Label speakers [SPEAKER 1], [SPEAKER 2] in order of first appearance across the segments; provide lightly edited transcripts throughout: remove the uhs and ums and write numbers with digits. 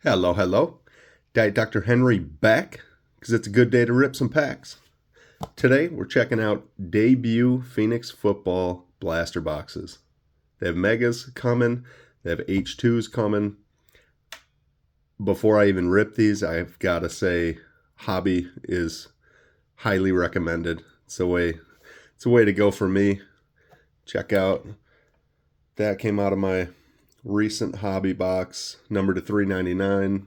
[SPEAKER 1] Hello, hello. Diet Dr. Henry back because it's a good day to rip some packs. Today we're checking out debut Phoenix football blaster boxes. They have megas coming, they have H2s coming. Before I even rip these, I've got to say Hobby is highly recommended. It's a way to go for me. Check out that came out of my recent Hobby box, numbered to $3.99.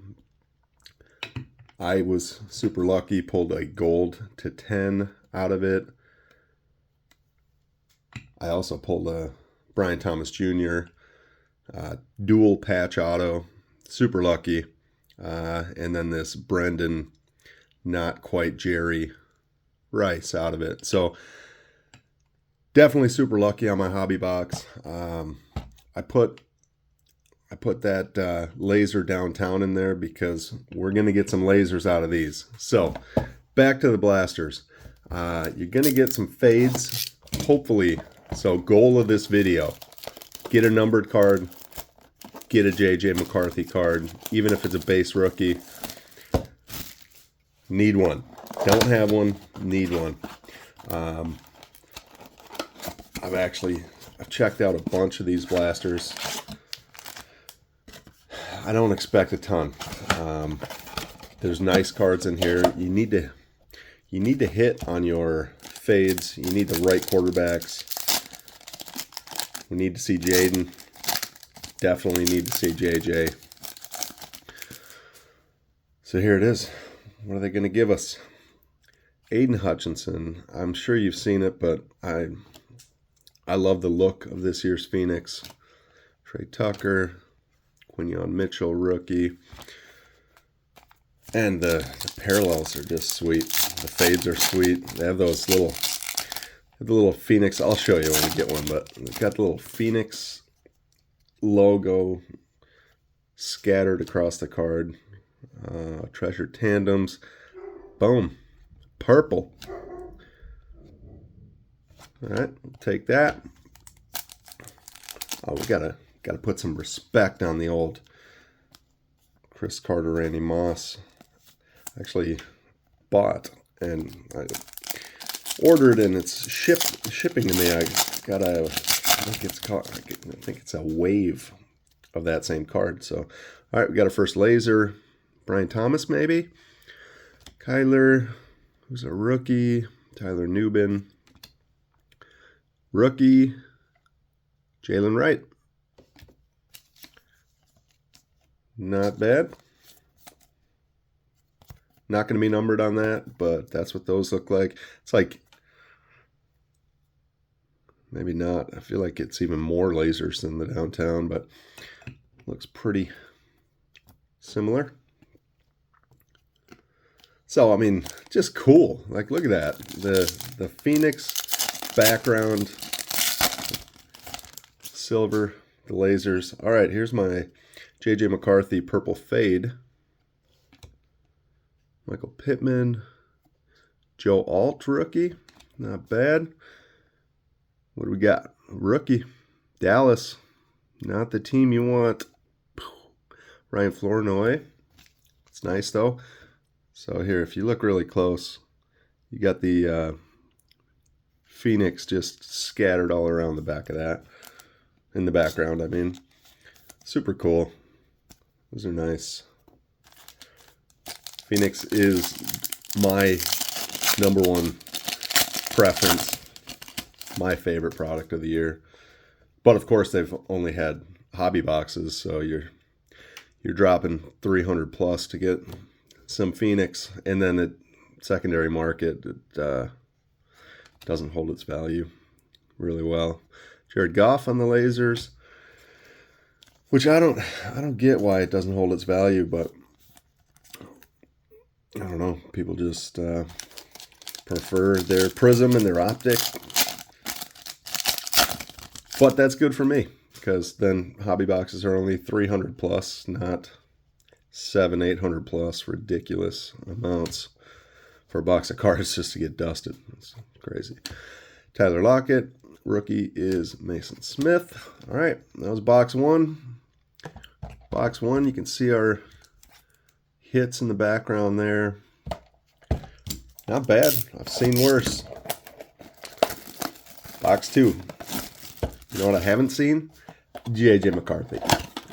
[SPEAKER 1] I was super lucky, pulled a gold to 10 out of it. I also pulled a Brian Thomas Jr. Dual patch auto, super lucky. And then this Brendan, not quite Jerry Rice out of it. So definitely super lucky on my Hobby box. I put that laser downtown in there because we're going to get some lasers out of these. So back to the blasters. You're going to get some fades, hopefully. So goal of this video, get a numbered card, get a J.J. McCarthy card, even if it's a base rookie. Need one. Don't have one, need one. I've checked out a bunch of these blasters. I don't expect a ton. There's nice cards in here. You need to hit on your fades. You need the right quarterbacks. We need to see Jaden. Definitely need to see JJ. So here it is. What are they going to give us? Aiden Hutchinson. I'm sure you've seen it, but I love the look of this year's Phoenix. Trey Tucker. Quinyon Mitchell, rookie. And the parallels are just sweet. The fades are sweet. They have those little Phoenix. I'll show you when we get one, but they've got the little Phoenix logo scattered across the card. Treasure tandems. Boom. Purple. All right, we'll take that. Oh, we gotta put some respect on the old Chris Carter, Randy Moss. Actually bought and I ordered and it's shipping to me. I think it's a wave of that same card. So, all right, we got our first laser. Brian Thomas, maybe. Kyler, who's a rookie. Tyler Nubin. Rookie. Jalen Wright. Not bad. Not going to be numbered on that, but that's what those look like. It's like, maybe not. I feel like it's even more lasers than the downtown, but looks pretty similar. So, I mean, just cool. Like, look at that. The Phoenix background, silver, the lasers. All right, here's my J.J. McCarthy purple fade. Michael Pittman. Joe Alt rookie. Not bad. What do we got? Rookie. Dallas. Not the team you want. Ryan Flournoy. It's nice though. So here, if you look really close, you got the Phoenix just scattered all around the back of that. In the background, I mean. Super cool. Those are nice. Phoenix is my number one preference, my favorite product of the year. But of course, they've only had hobby boxes, so you're dropping 300 plus to get some Phoenix, and then at secondary market, it doesn't hold its value really well. Jared Goff on the lasers, which I don't get why it doesn't hold its value, but I don't know. People just prefer their prism and their optic. But that's good for me because then hobby boxes are only 300 plus, not 700-800 plus ridiculous amounts for a box of cards just to get dusted. It's crazy. Tyler Lockett, rookie is Mason Smith. All right, that was box one. Box one, you can see our hits in the background there. Not bad. I've seen worse. Box 2. You know what I haven't seen? J.J. McCarthy.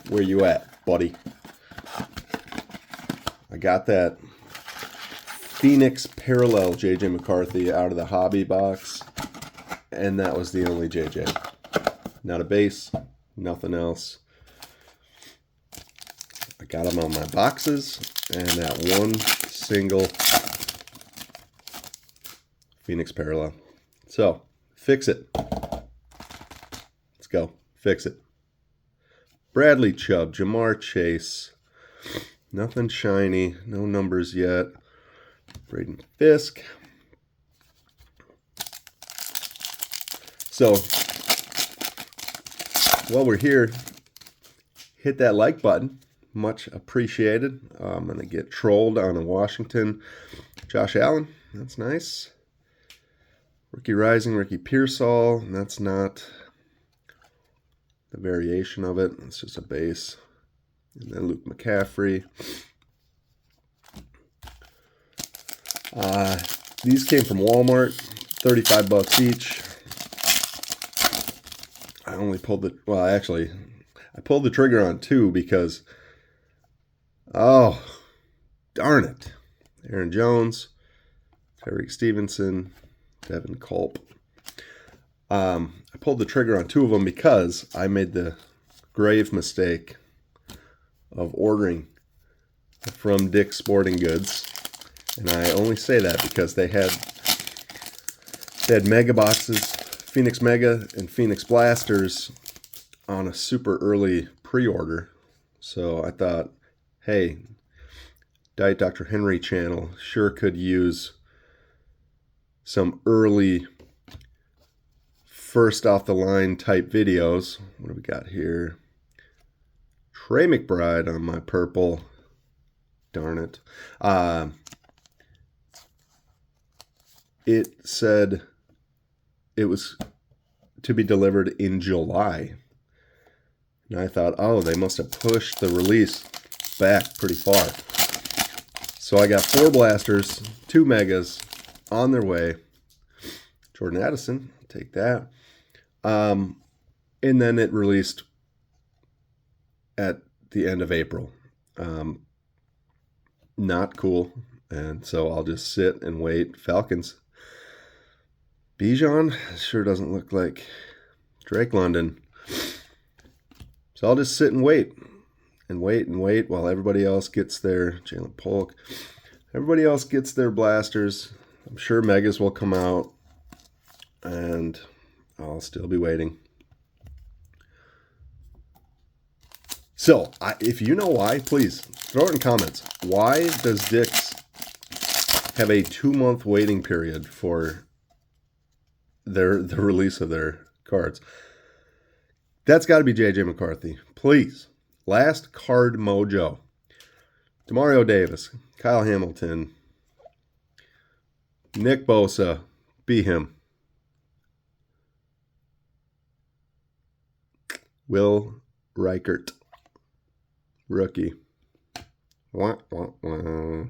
[SPEAKER 1] Where you at, buddy? I got that Phoenix Parallel J.J. McCarthy out of the hobby box, and that was the only J.J. Not a base, nothing else. I got them on my boxes, and that one single Phoenix Parallel. So, fix it. Let's go. Fix it. Bradley Chubb, Jamar Chase. Nothing shiny. No numbers yet. Braden Fisk. So, while we're here, hit that like button. Much appreciated. I'm going to get trolled on a Washington. Josh Allen. That's nice. Rookie Rising, Ricky Pearsall. That's not the variation of it. It's just a base. And then Luke McCaffrey. These came from Walmart. 35 bucks each. I only pulled the... Well, actually, I pulled the trigger on 2 because... Oh, darn it. Aaron Jones. Tyreek Stevenson. Devin Culp. I pulled the trigger on 2 of them because I made the grave mistake of ordering from Dick's Sporting Goods, and I only say that because they had mega boxes, Phoenix Mega and Phoenix Blasters, on a super early pre-order. So I thought, hey, Diet Dr. Henry channel sure could use some early first off the line type videos. What do we got here? Trey McBride on my purple. Darn it. It said it was to be delivered in July. And I thought, oh, they must have pushed the release back pretty far. So I got 4 blasters, 2 megas on their way. Jordan Addison, take that. And then it released at the end of April. Not cool. And so I'll just sit and wait. Falcons. Bijan sure doesn't look like Drake London. So I'll just sit and wait. And wait while everybody else gets their Jalen Polk. Everybody else gets their blasters. I'm sure megas will come out. And I'll still be waiting. So, if you know why, please throw it in comments. Why does Dick's have a 2-month waiting period for the release of their cards? That's got to be J.J. McCarthy. Please. Last Card Mojo. Demario Davis. Kyle Hamilton. Nick Bosa. Be him. Will Reichert. Rookie. Wah, wah, wah.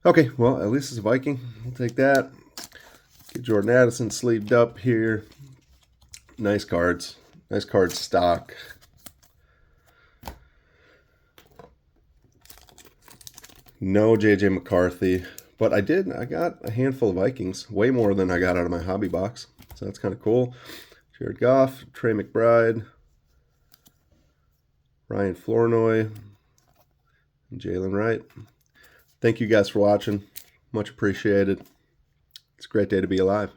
[SPEAKER 1] Okay, well, at least it's a Viking. We'll take that. Get Jordan Addison sleeved up here. Nice cards. Nice card stock. No J.J. McCarthy. But I got a handful of Vikings. Way more than I got out of my hobby box. So that's kind of cool. Jared Goff. Trey McBride. Ryan Flournoy, and Jalen Wright. Thank you guys for watching. Much appreciated. It's a great day to be alive.